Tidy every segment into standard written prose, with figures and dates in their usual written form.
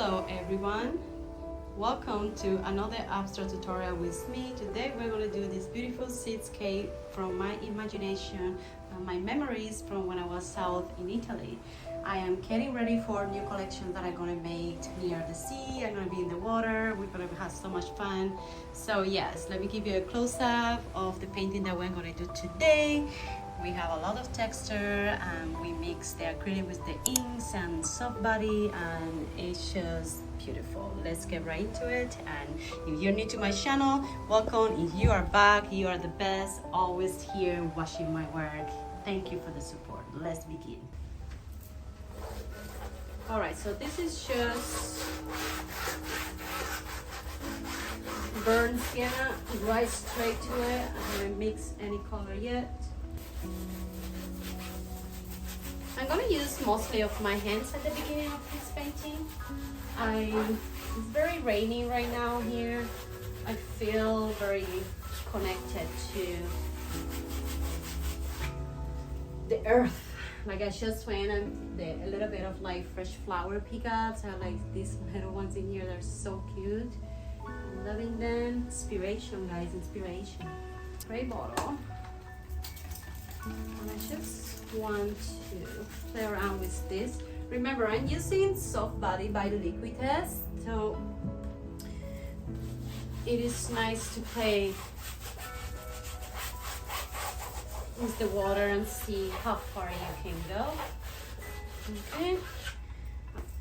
Hello everyone, welcome to another abstract tutorial with me. Today we're going to do this beautiful seascape from my imagination and my memories from when I was south in Italy. I am getting ready for a new collection that I'm going to make near the sea. I'm going to be in the water. We're going to have so much fun. So yes, let me give you a close-up of the painting that we're going to do today. We have a lot of texture and we mix the acrylic with the inks and soft body, and it's just beautiful. Let's get right into it. And if you're new to my channel, welcome. If you are back, you are the best, always here watching my work. Thank you for the support. Let's begin. All right, so this is just burnt sienna, right straight to it. I haven't mixed any color yet. I'm gonna use mostly of my hands at the beginning of this painting. It's very rainy right now here. I feel very connected to the earth. Like I just went and a little bit of like fresh flower pickups. I like these little ones in here. They're so cute. I'm loving them. Inspiration, guys, inspiration. Spray bottle. And I just want to play around with this. Remember, I'm using Soft Body by liquitex, so it is nice to play with the water and see how far you can go. Okay,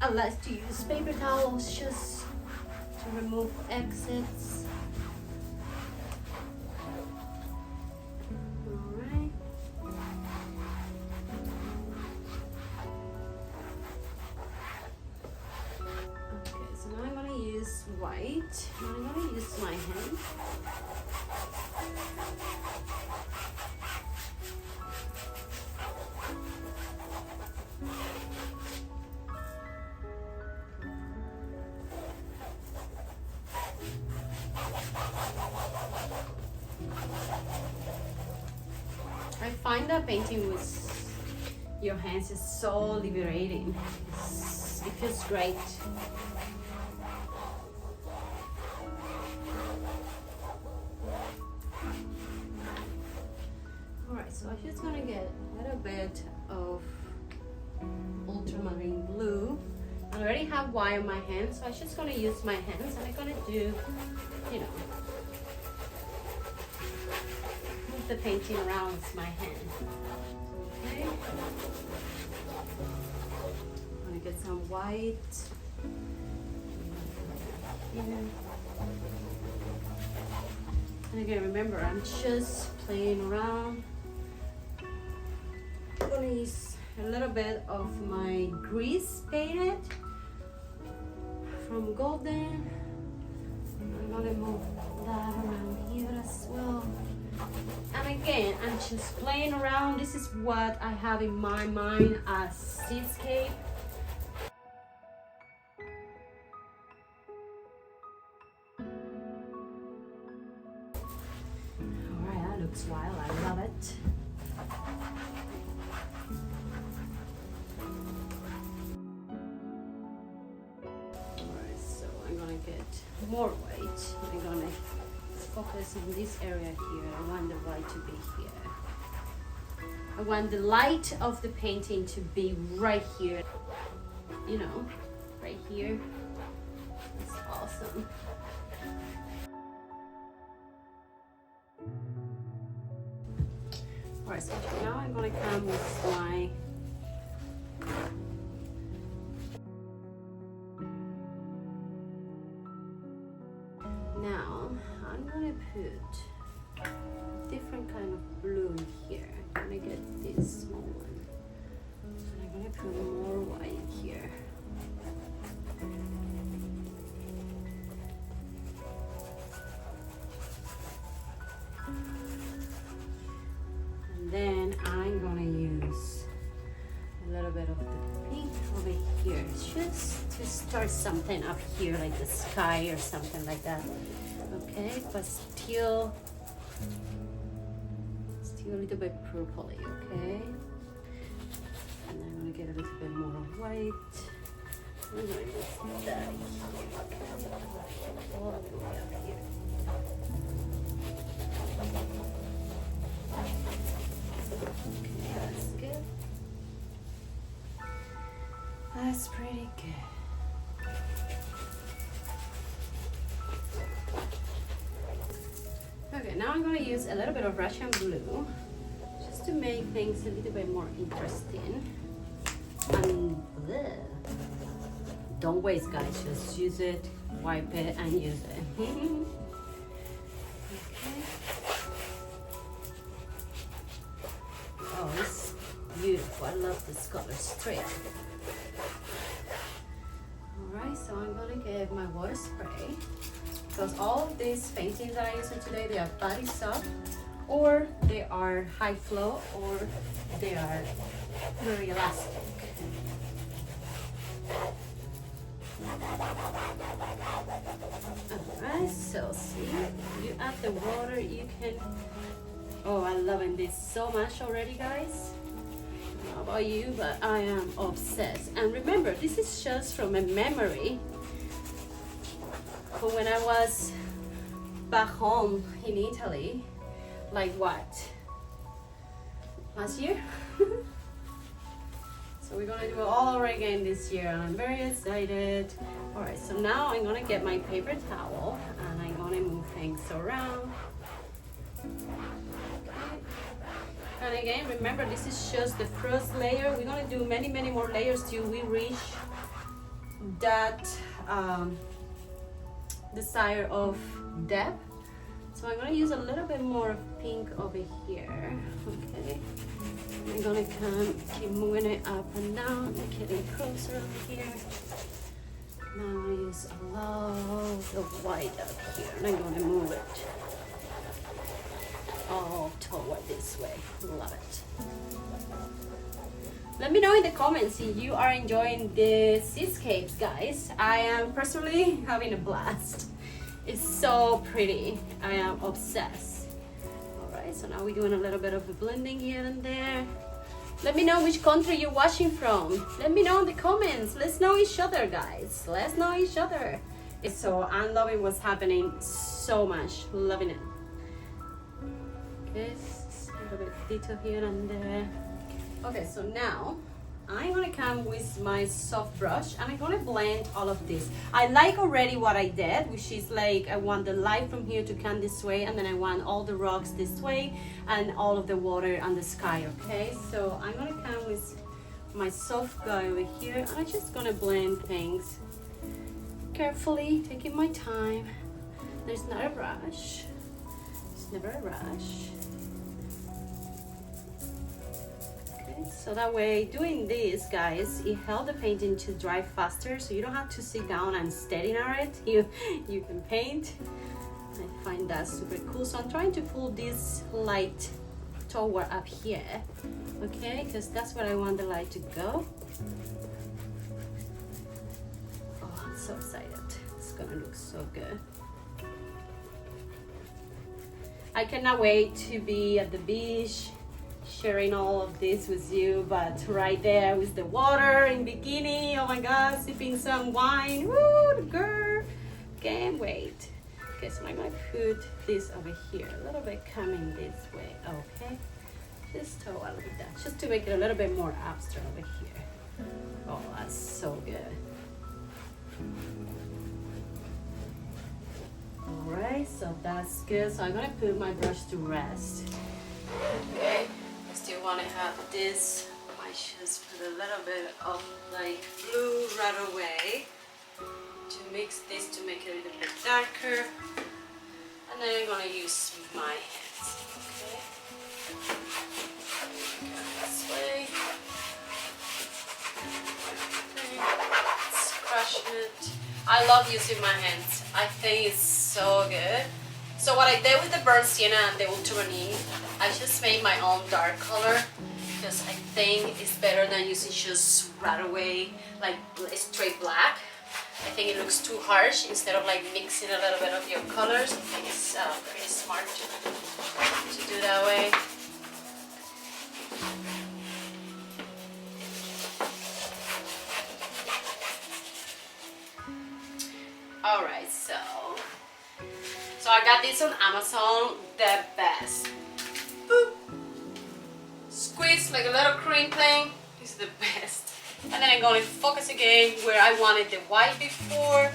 I like to use paper towels just to remove exits. White. I'm going to use my hand. I find that painting with your hands is so liberating. It feels great. So I'm just gonna get a little bit of ultramarine blue. I already have white on my hands, so I'm just gonna use my hands and I'm gonna do, you know, move the painting around with my hand. Okay. I'm gonna get some white. Here. And again, remember, I'm just playing around. I'm gonna use a little bit of my grease painted from Golden. I'm gonna move that around here as well. And again, I'm just playing around. This is what I have in my mind as seascape. Alright, that looks wild. I love it. Get more white. I'm gonna focus on this area here. I want the white to be here. I want the light of the painting to be right here. You know, right here. It's awesome. Alright, so now I'm gonna come with my Now, I'm gonna put a different kind of blue here. I'm gonna get this small one. And I'm gonna put more white here. And then I'm gonna use a little bit of the pink over here, just to start something up here, like the sky or something like that. Okay, but still a little bit purpley. Okay, and I'm gonna get a little bit more white. I'm going to use that all the way up here. Okay, that's good. That's pretty good. Okay, now I'm going to use a little bit of Russian blue just to make things a little bit more interesting. And bleh. Don't waste, guys, just use it, wipe it, and use it. Okay. Oh, it's beautiful. I love this color straight. Alright, so I'm gonna get my water spray because all of these paintings that I use today, they are body soft, or they are high flow, or they are very elastic. Alright, so see, you add the water, you can, oh, I'm loving this so much already, guys. I don't know about you, but I am obsessed. And remember, this is just from a memory from when I was back home in Italy, like what, last year? So we're gonna do it all over again this year, and I'm very excited. All right, so now I'm gonna get my paper towel and I'm gonna move things around. Okay. And again, remember, this is just the first layer. We're gonna do many, many more layers till we reach that desired of depth. So I'm gonna use a little bit more of pink over here, okay? I'm gonna keep moving it up and down, getting closer over here. Now I'm gonna use a lot of white up here, and I'm gonna move it all toward this way. Love it. Let me know in the comments if you are enjoying the seascapes, guys. I am personally having a blast. It's so pretty. I am obsessed. Alright, so now we're doing a little bit of a blending here and there. Let me know which country you're watching from. Let me know in the comments. Let's know each other, guys. Let's know each other. So I'm loving what's happening so much. Loving it. Okay, a little bit of detail here and there. Okay, so now I'm gonna come with my soft brush and I'm gonna blend all of this. I like already what I did, which is like I want the light from here to come this way, and then I want all the rocks this way and all of the water and the sky, okay? So I'm gonna come with my soft guy over here and I'm just gonna blend things carefully, taking my time. There's not a rush. There's never a rush. So that way, doing this, guys, it helps the painting to dry faster, so you don't have to sit down and steady on it. You can paint. I find that super cool. So I'm trying to pull this light toward up here, okay? Because that's where I want the light to go. Oh, I'm so excited. It's gonna look so good. I cannot wait to be at the beach, sharing all of this with you, but right there with the water in bikini, oh my god, sipping some wine, woo, girl, can't wait. Okay, so I'm gonna put this over here, a little bit coming this way, okay? Just toward like that, just to make it a little bit more abstract over here. Oh, that's so good. All right, so that's good. So I'm gonna put my brush to rest. Okay. Still want to have this. I just put a little bit of like blue right away to mix this to make it a little bit darker, and then I'm going to use my hands. Okay, go this way. Let's crush it. I love using my hands. I think it's so good. So what I did with the burnt sienna and the ultramarine, I just made my own dark color because I think it's better than using just right away like straight black. I think it looks too harsh instead of like mixing a little bit of your colors. I think it's pretty smart to do that way. Alright, so I got this on Amazon, the best. Boop. Squeeze like a little cream thing, is the best. And then I'm going to focus again where I wanted the white before.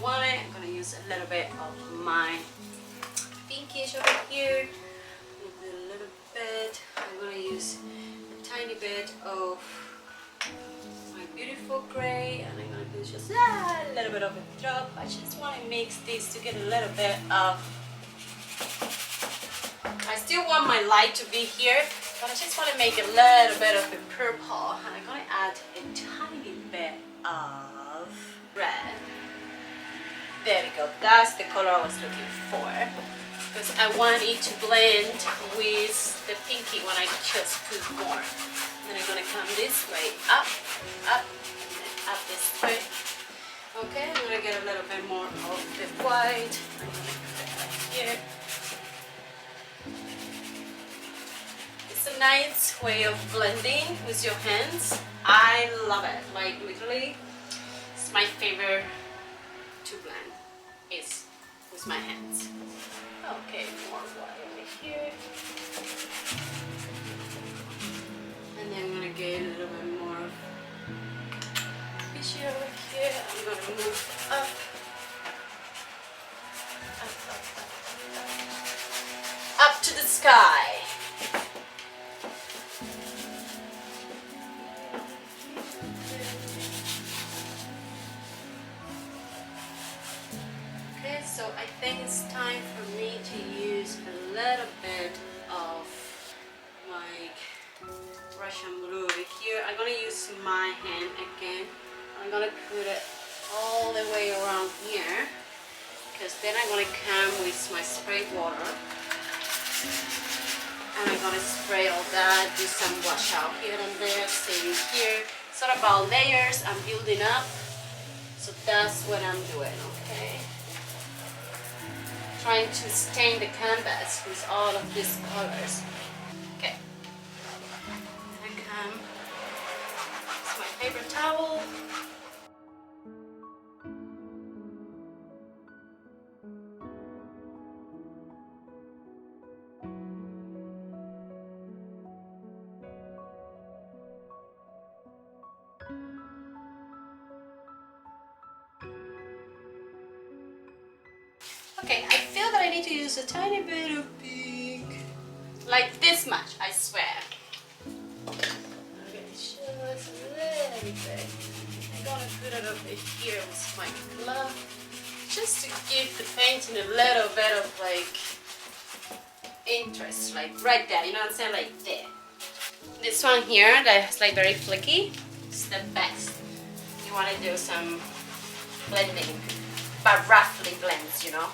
I'm going to use a little bit of my pinkish over here. A little bit. I'm going to use a tiny bit of my beautiful gray, and I'm going to do just a little bit of a drop. I just want to mix this to get a little bit of, I still want my light to be here, but I just want to make a little bit of the purple, and I'm going to add a tiny bit of red. There we go, that's the color I was looking for, because I want it to blend with the pinky when I just put more. Then I'm going to come this way, up, and then up this way. Okay, I'm going to get a little bit more of the white. I'm going to put it right here. It's a nice way of blending with your hands. I love it. Like literally, it's my favorite to blend is with my hands. Okay, more white over here. And then I'm going to get a little bit more fishy over here. I'm going to move up. Up to the sky. Okay, so I think it's time for me to use a little bit of my Russian blue over here. I'm going to use my hand again. I'm going to put it all the way around here, because then I'm going to come with my spray water, and I'm going to spray all that, do some wash out here and there, staying here. Sort of about layers, I'm building up, so that's what I'm doing, okay? Trying to stain the canvas with all of these colors. Okay. I come with my paper towel. Okay, I feel that I need to use a tiny bit of pink. Like this much, I swear. Okay, just a little bit. I'm gonna put it over here with my glove, just to give the painting a little bit of like interest, like right there, you know what I'm saying, like there. This one here that's like very flicky, it's the best. You want to do some blending, but roughly blends, you know.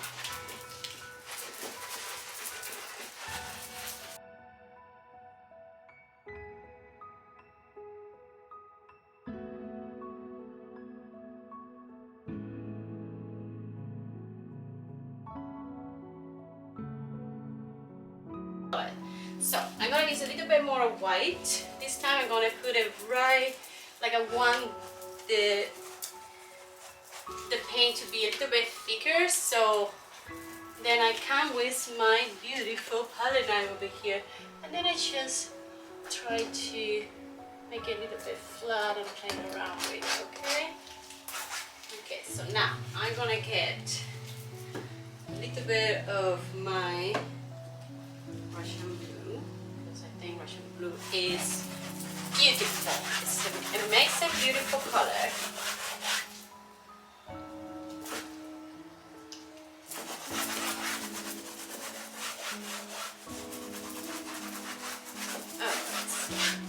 So I'm gonna use a little bit more white. This time I'm gonna put it right, like I want the paint to be a little bit thicker. So then I come with my beautiful palette knife over here, and then I just try to make it a little bit flat and play around with it, okay? Okay, so now I'm gonna get a little bit of my Russian blue, because I think Russian blue is beautiful. It makes a beautiful color.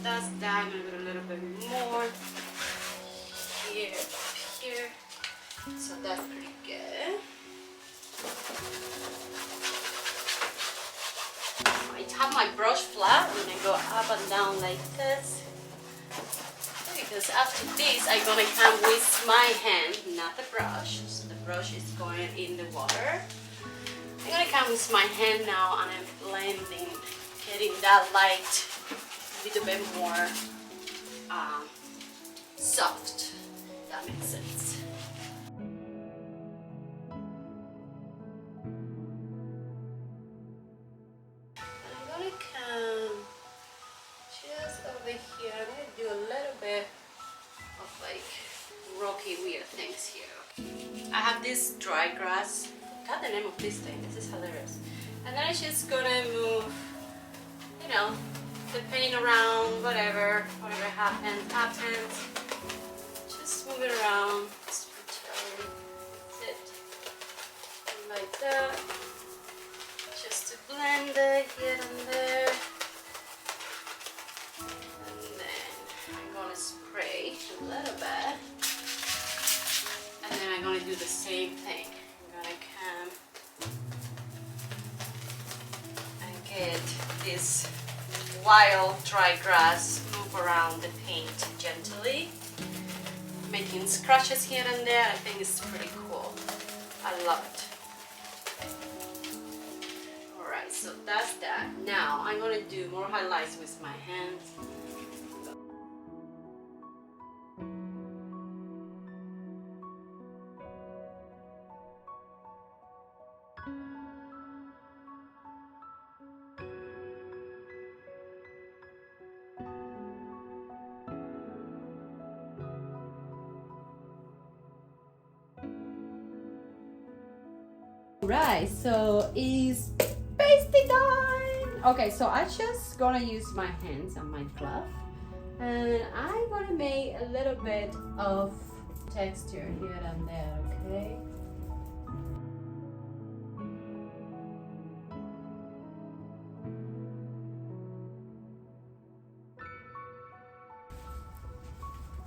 That's that. I'm gonna put a little bit more here. So that's pretty good. I have my brush flat and I go up and down like this, because after this I'm gonna come with my hand, not the brush. So the brush is going in the water. I'm gonna come with my hand now and I'm blending, getting that light a little bit more soft. That makes sense. like rocky weird things here. I have this dry grass. God, the name of this thing. This is hilarious. And then I'm just gonna move, you know, the paint around, whatever happens. Just move it around. Sit like that. Just to blend it here and there. And then I'm gonna spray a little bit. And then I'm gonna do the same thing. I'm gonna come and get this wild dry grass, move around the paint gently, making scratches here and there. I think it's pretty cool. I love it. Alright, so that's that. Now I'm gonna do more highlights with my hands. Right, so it's pasty time. Okay, so I just gonna use my hands and my glove, and I'm gonna make a little bit of texture here and there. Okay.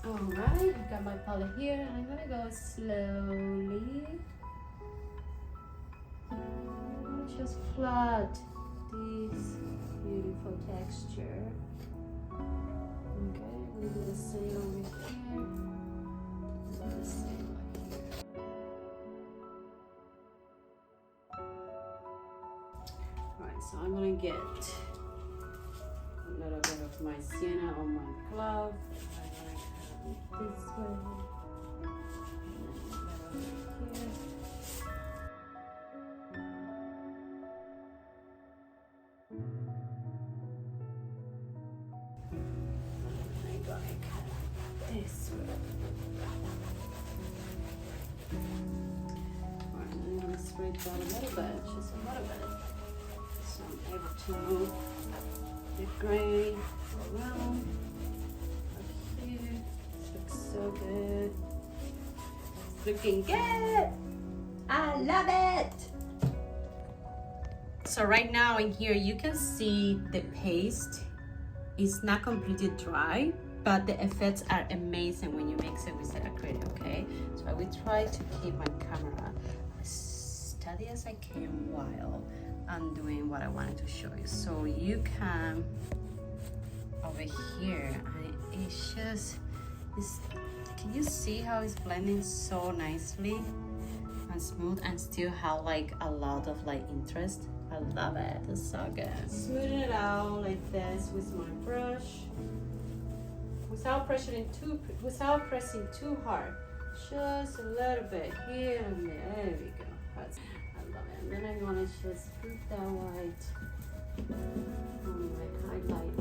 Alright, I got my palette here, and I'm gonna go slowly. Just flat this beautiful texture. Okay, we do the same over here. Do the same over here. Alright, so I'm gonna get a little bit of my sienna on my glove. I'm gonna come this way. And then a little bit here. This way. Alright, I'm going to spread that a little bit, just a little bit. So I'm able to move the grain around up here. This looks so good. It's looking good. I love it. So right now in here you can see the paste is not completely dry, but the effects are amazing when you mix it with the acrylic, okay? So I will try to keep my camera as steady as I can while I'm doing what I wanted to show you. So you can, over here, it's just, can you see how it's blending so nicely and smooth and still have like a lot of like interest? I love it, it's so good. Smoothing it out like this with my brush. Without pressing too hard, just a little bit here and there. There we go. I love it. And then I'm gonna just put that white on my highlight